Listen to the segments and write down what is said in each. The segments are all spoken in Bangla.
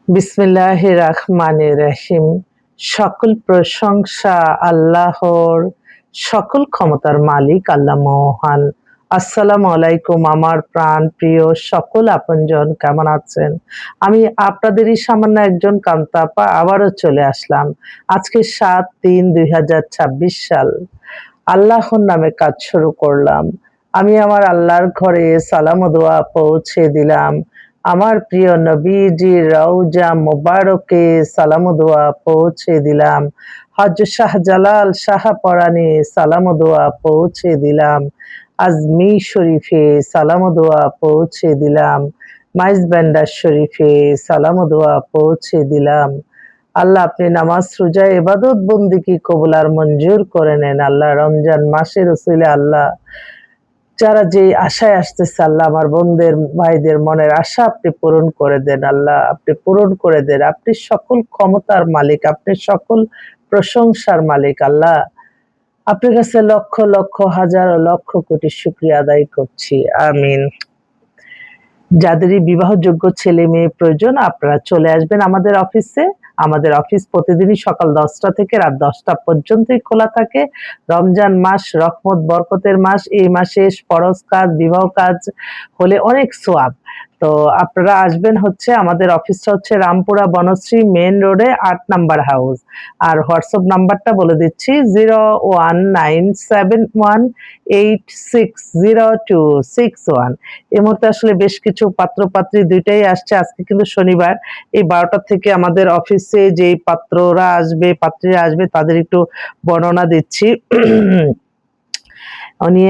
বিসমিল্লাহির রহমানির রহিম। সকল প্রশংসা আল্লাহর, সকল ক্ষমতার মালিক আল্লাহ মহান। আসসালামু আলাইকুম আমার প্রাণ প্রিয় সকল আপনজন, কেমন আছেন? আমি আপনাদেরই সামান্য একজন কান্তাপা আবারও চলে আসলাম। আজকে ৭-৩-২০২৬ সাল। আল্লাহর নামে কাজ শুরু করলাম। আমি আমার আল্লাহর ঘরে সালাম ও দোয়া পৌঁছে দিলাম। আমার প্রিয় নবীজির রওজা মোবারকে সালাম ও দোয়া পৌঁছে দিলাম। হযরত শাহজালাল শাহপরাণে সালাম ও দোয়া পৌঁছে দিলাম। আজমির শরীফে সালাম ও দোয়া পৌঁছে দিলাম। মাইজবান্ডার শরীফে সালাম ও দোয়া পৌঁছে দিলাম। আল্লাহ আপনি নামাজ রোজা ইবাদত বন্দিগি কবুল আর মঞ্জুর করে নেন। আল্লাহ রমজান মাসের উসিলে আল্লাহ যারা যে আশায় আসতেছে আল্লাহ আমার বোনদের ভাইদের মনের আশা আপনি পূরণ করে দেন। আল্লাহ আপনি পূরণ করে দেন। আপনি সকল ক্ষমতার মালিক, আপনি সকল প্রশংসার মালিক। আল্লাহ আপনার কাছে লক্ষ লক্ষ হাজার লক্ষ কোটি শুকরিয়া আদায় করছি। আমিন। যাদেরই বিবাহযোগ্য ছেলে মেয়ে প্রয়োজন আপনারা চলে আসবেন আমাদের অফিসে। আমাদের অফিস প্রতিদিনই সকাল ১০টা থেকে রাত ১০টা পর্যন্তই খোলা থাকে। রমজান মাস রহমত বরকতের মাস। এই মাসে ফরজ কাজ, বিবাহ কাজ হলে অনেক সোয়াব। তো আপনারা আসবেন হচ্ছে আমাদের অফিসটা হচ্ছে রামপুরা বনশ্রী মেইন রোডে ৮ নাম্বার হাউস। আর হোয়াটসঅ্যাপ নাম্বারটা বলে দিচ্ছি 01971860261। এই মুহূর্তে আসলে বেশ কিছু পাত্র-পাত্রী ২ টাই আসছে। আজকে কিন্তু শনিবার। এই ১২টা থেকে আমাদের অফিসে যেই পাত্ররা আসবে, পাত্রীরা আসবে তাদের একটু বর্ণনা দিচ্ছি। উনি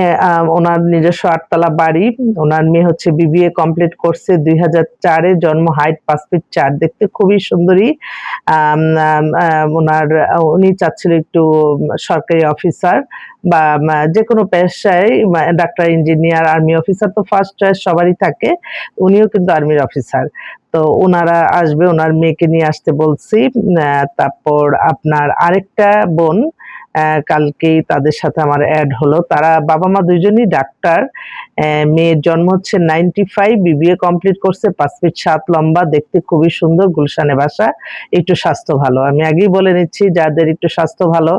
ওনার নিজস্ব ৮ তলা বাড়ি। ওনার মেয়ে হচ্ছে বিবিএ কমপ্লিট করছে ২০০৪ এ জন্ম, হাইট ৫ ফিট ৪, দেখতে খুবই সুন্দরী। আম আম আ উনার উনি চাচ্ছিল একটু সরকারি অফিসার বা যেকোনো পেশায় ডাক্তার, ইঞ্জিনিয়ার, আর্মি অফিসার তো ফার্স্ট চয়েস সবারই থাকে। উনিও কিন্তু আর্মির অফিসার। তো উনারা আসবে, উনার মেয়েকে নিয়ে আসতে বলছি। তারপর আপনার আরেকটা বোন কালকেই তাদের সাথে আমার এড হলো। তারা বাবা-মা ২ জনই ডাক্তার। মেয়ের জন্ম হচ্ছে 95, বিবিএ কমপ্লিট করছে, ৫ ফিট ৭ লম্বা, দেখতে খুবই সুন্দর, গুলশানে বাসা। একটু স্বাস্থ্য ভালো। আমি আগেই বলে নিচ্ছি যাদের একটু স্বাস্থ্য ভালো,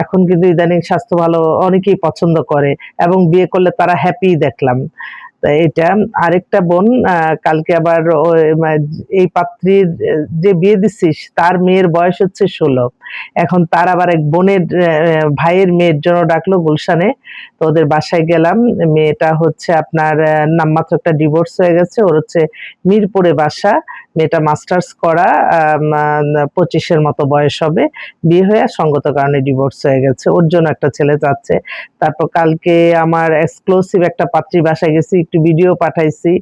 এখন কিন্তু ইদানিং স্বাস্থ্য ভালো অনেকেই পছন্দ করে এবং বিয়ে করলে তারা হ্যাপি দেখলাম। এটা আরেকটা বোন কালকে আবার এই পাত্রীর যে বিয়ে দিচ্ছিস তার মেয়ের বয়স হচ্ছে ১৬। এখন তার আবার এক বোনের ভাইয়ের মেয়ের জন্য ডাকলো গুলশানে। তো ওদের বাসায় গেলাম। মেয়েটা হচ্ছে আপনার নামমাত্র একটা ডিভোর্স হয়ে গেছে। ওর হচ্ছে মিরপুরে বাসা। মেয়েটা মাস্টার্স করা, ২৫ এর মতো বয়স হবে। বিয়ে হয়ে সঙ্গত কারণে ডিভোর্স হয়ে গেছে। ওর জন্য একটা ছেলে চাচ্ছে। তারপর কালকে আমার এক্সক্লুসিভ একটা পাত্রীর বাসায় গেছি, একটু ভিডিও পাঠাইছি।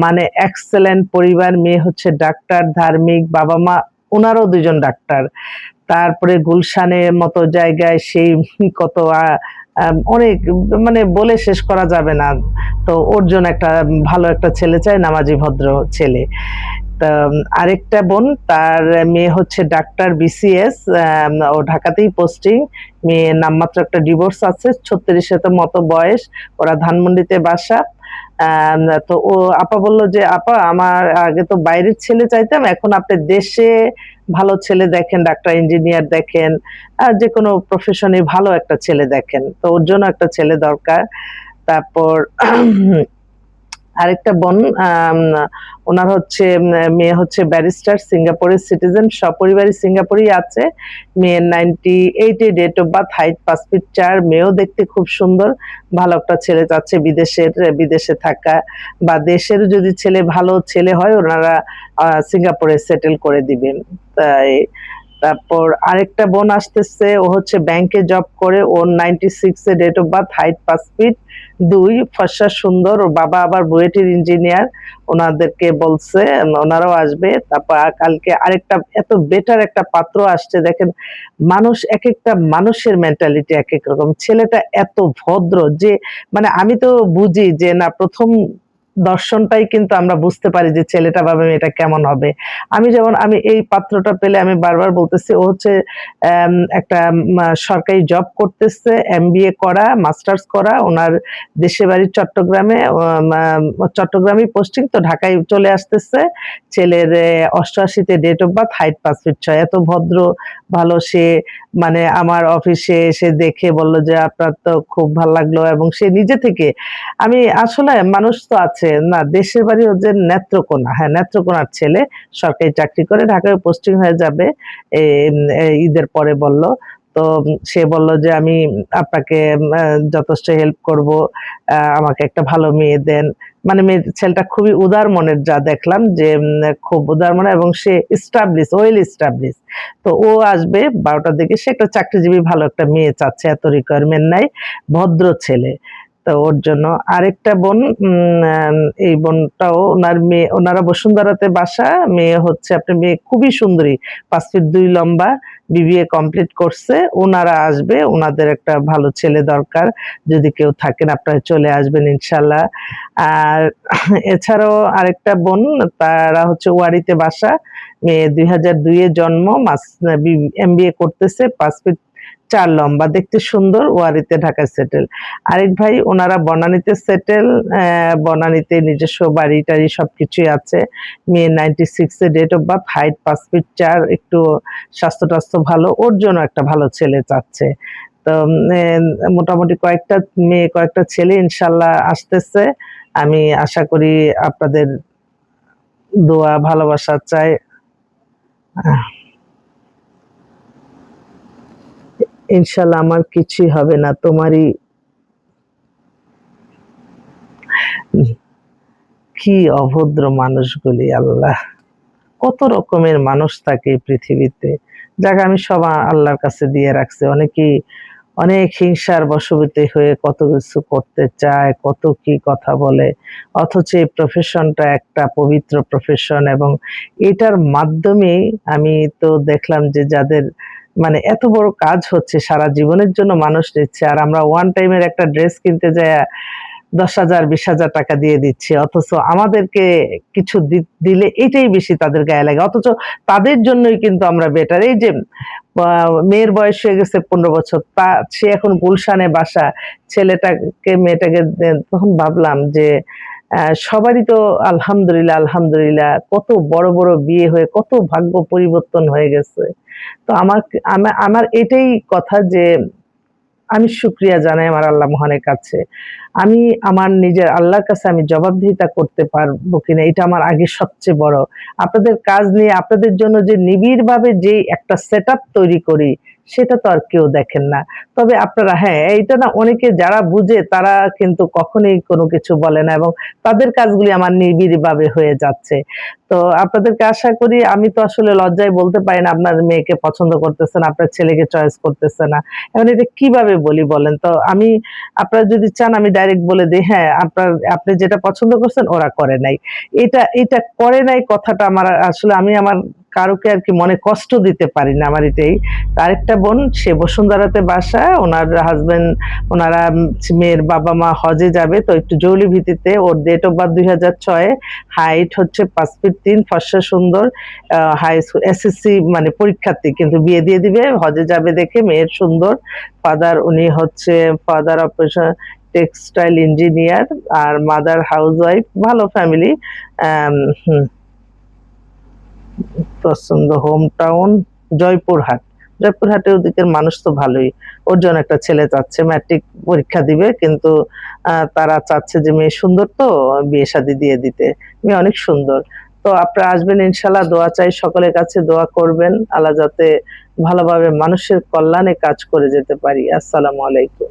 মানে এক্সেলেন্ট পরিবার, মেয়ে হচ্ছে ডাক্তার, ধার্মিক, বাবা-মা উনারও ২ জন ডাক্তার। তারপরে গুলশানের মতো জায়গায় সেই কত অনেক, মানে বলে শেষ করা যাবে না। তো ওর জন্য একটা ভালো একটা ছেলে চাই, নামাজি ভদ্র ছেলে। তা আরেকটা বোন তার মেয়ে হচ্ছে ডাক্তার বিসিএস, ও ঢাকাতেই পোস্টিং। মেয়ের নামমাত্র একটা ডিভোর্স আছে, ৩৬ এর মতো বয়স। ওরা ধানমন্ডিতে বাসা। তো ও আপা বলল যে, "আপা আমার আগে তো বাইরের ছেলে চাইতাম, এখন আপনি দেশে ভালো ছেলে দেখেন, ডাক্তার, ইঞ্জিনিয়ার দেখেন, যেকোনো প্রফেশনে ভালো একটা ছেলে দেখেন।" তো ওর জন্য একটা ছেলে দরকার। তারপর আরেকটা বোন, উনার হচ্ছে মেয়ে হচ্ছে ব্যারিস্টার, সিঙ্গাপুরের সিটিজেন, সপরিবারে সিঙ্গাপুরেই আছে। মেয়ের 98 এ date of birth, height ৫ feet ৪, মেয়েও দেখতে খুব সুন্দর। ভালো একটা ছেলে চাচ্ছে, বিদেশে থাকা বা দেশেরও যদি ছেলে ভালো ছেলে হয় ওনারা সিঙ্গাপুরে সেটেল করে দিবেন। তাই তারপর আরেকটা বোন আসতেছে, ও হচ্ছে ব্যাংকে জব করে, ওর 96 এ date of birth, height ৫ feet ২, ফর্সা সুন্দর। ওর বাবা আবার বুয়েটের ইঞ্জিনিয়ার। ওনাদেরকে বলছে, ওনারাও আসবে। তারপর কালকে আরেকটা এত বেটার একটা পাত্র আসছে, দেখেন মানুষ একেকটা মানুষের মেন্টালিটি একেক রকম। ছেলেটা এত ভদ্র যে মানে আমি তো বুঝি যে না ১ম দর্শনটাই কিন্তু আমরা বুঝতে পারি যে ছেলেটা বা মেয়েটা কেমন হবে। আমি এই পাত্রটা পেলে আমি বারবার বলতেছি ও হচ্ছে একটা সরকারি জব করতেছে, এমবিএ করা, মাস্টার্স করা। উনার দেশের বাড়ি চট্টগ্রামে, চট্টগ্রামেই পোস্টিং, তো ঢাকায় চলে আসতেছে। ছেলের ৮৮ তে date of birth, height ৫ feet ৬। এত ভদ্র, ভালো সে, মানে আমার অফিসে এসে দেখে বলল যে, "আপনার তো খুব ভাল লাগলো", এবং সে নিজে থেকে, আমি আসলে মানুষ তো আছে না, দেশের বাড়ি ওদের নেত্রকোনা, হ্যাঁ, নেত্রকোনার ছেলে, সরকারি চাকরি করে, ঢাকায় পোস্টিং হয়ে যাবে ঈদের পরে বলল। তো সে বলল যে, "আমি আপনাকে যথেষ্ট হেল্প করব। আমাকে একটা ভালো মেয়ে দেন।" মানে ছেলেটা খুবই উদার মনের, যা দেখলাম যে খুব উদার মনের, এবং সে ওয়েল এস্টাবলিশ। তো ও আসবে ১২ টার দিকে। সে একটা চাকরিজীবী, ভালো একটা মেয়ে চাচ্ছে, এত রিকোয়ারমেন্ট নাই। ভদ্র ছেলে। তো ওর জন্য আরেকটা বোন, এই বোনটাও, ওনার মেয়ে, ওনারা বসুন্ধরাতে বাসা। মেয়ে খুবই সুন্দরী, ৫ ফিট ২ লম্বা, বিবিএ কমপ্লিট করছে। ওনারা আসবে, ওনাদের একটা ভালো ছেলে দরকার। যদি কেউ থাকেন আপনারা চলে আসবেন ইনশাআল্লাহ। আর এছাড়াও আরেকটা বোন, তারা হচ্ছে ওয়ারীতে বাসা। মেয়ে ২০০২ এ জন্ম, এমবিএ করতেছে, ৫ ফিট ৪ লম্বা, দেখতে সুন্দর, ওয়ারীতে ঢাকায় সেটেল। আরেক ভাই, ওনারা বনানীতে সেটেল, বনানীতে নিজস্ব বাড়ি-টাড়ি সবকিছুই আছে। মেয়ে 96 এ date of birth, height ৫ feet ৪, একটু স্বাস্থ্য-টাস্থ্য ভালো। ওর জন্য একটা ভালো ছেলে চাচ্ছে। তো মোটামুটি কয়েকটা ছেলে ইনশাআল্লাহ আসতেছে। আমি আশা করি আপনাদের দোয়া, ভালোবাসা চাই। আহ ইনশাআল্লাহ আমার কিছুই হবে না। তোমারই কি অভদ্র মানুষগুলি, আল্লাহ! কত রকমের মানুষ থাকে এই পৃথিবীতে। যাক, আমি সব আল্লাহর কাছে দিয়ে রাখছি। অনেকেই অনেক হিংসার বশবর্তী হয়ে কত কিছু করতে চায়, কত কি কথা বলে। অথচ এই প্রফেশনটা একটা পবিত্র প্রফেশন, এবং এটার মাধ্যমেই আমি তো দেখলাম যে যাদের মানে এত বড় কাজ হচ্ছে, সারা জীবনের জন্য মানুষ নিচ্ছে, আর আমরা ওয়ান টাইম এর একটা ড্রেস কিনতে যাইয়া ১০,০০০ ২০,০০০ টাকা দিয়ে দিচ্ছি। অথচ আমাদেরকে কিছু দিলে এটাই বেশি তাদের গায়ে লাগে। অথচ তাদের জন্যই কিন্তু আমরা বেটার। এই যে আ মেয়ের বয়স হয়ে গেছে ১৫ বছর। সে এখন গুলশানে বাসা। মেয়েটাকে তখন ভাবলাম যে সবারই তো আলহামদুলিল্লাহ কত বড়, বড় বিয়ে হয়ে কত ভাগ্য পরিবর্তন হয়ে গেছে। তো আমার এটাই কথা যে আমি শুকরিয়া জানাই আমার আল্লাহ মহানের কাছে। আমি আমার নিজের আল্লাহর কাছে আমি জবাবদিহিতা করতে পারবো কিনা, এটা আমার আগে সবচেয়ে বড়। আপনাদের কাজ নিয়ে আপনাদের জন্য যে নিবিড়ভাবে যে একটা সেটআপ তৈরি করি, সেটা তো আর কেউ দেখেন না। তবে আপনারা, হ্যাঁ, এইটা না, অনেকে যারা বুঝে তারা কিন্তু কখনোই কোনো কিছু বলে না, এবং তাদের কাজগুলি আমার নিবিড়ভাবে হয়ে যাচ্ছে। তো আপনাদেরকে আশা করি, আমি তো আসলে লজ্জায় বলতে পারি না আপনার মেয়েকে পছন্দ করতেছে না, আপনার ছেলেকে চয়েস করতেছে না। এখন এটা কিভাবে বলি বলেন? তো আপনারা যদি চান আমি ডাইরেক্ট বলে দেই, হ্যাঁ, আপনি যেটা পছন্দ করছেন ওরা করে নাই। এটা করে নাই কথাটা আমার আসলে, আমি আমার কারোকে আরকি মনে কষ্ট দিতে পারি না, আমার এটাই। আরেকটা বোন, সে বসুন্ধরাতে বাসা। উনার হাসব্যান্ড, উনারা মেয়ের বাবা-মা হজে যাবে, তো একটু জরুরি ভিত্তিতে, ওর ডেট অফ বার্থ ২০০৬, হাইট হচ্ছে ৫ ফিট ৩, ফর্সা সুন্দর, হাই এসএসসি মানে পরীক্ষার্থী, কিন্তু বিয়ে দিয়ে দিবে, হজে যাবে দেখে, মেয়ের সুন্দর। উনি হচ্ছে ফাদার অপারেশন টেক্সটাইল ইঞ্জিনিয়ার, আর মাদার হাউসওয়াইফ, ভালো ফ্যামিলি। অ্যাম হুম, পছন্দ হোম টাউন জয়পুরহাট। জয়পুরহাটের ওদিকের মানুষ তো ভালোই। ওর জন্য একটা ছেলে চাচ্ছে, ম্যাট্রিক পরীক্ষা দিবে, কিন্তু তারা চাচ্ছে যে মেয়ে সুন্দর, তো বিয়ে-শাদী দিয়ে দিতে। মেয়ে অনেক সুন্দর। তো আপনারা আসবেন ইনশাআল্লাহ, দোয়া চাই সকলের কাছে, দোয়া করবেন। আল্লাহ যাতে ভালোভাবে মানুষের কল্যাণে কাজ করে যেতে পারি। আসসালামু আলাইকুম।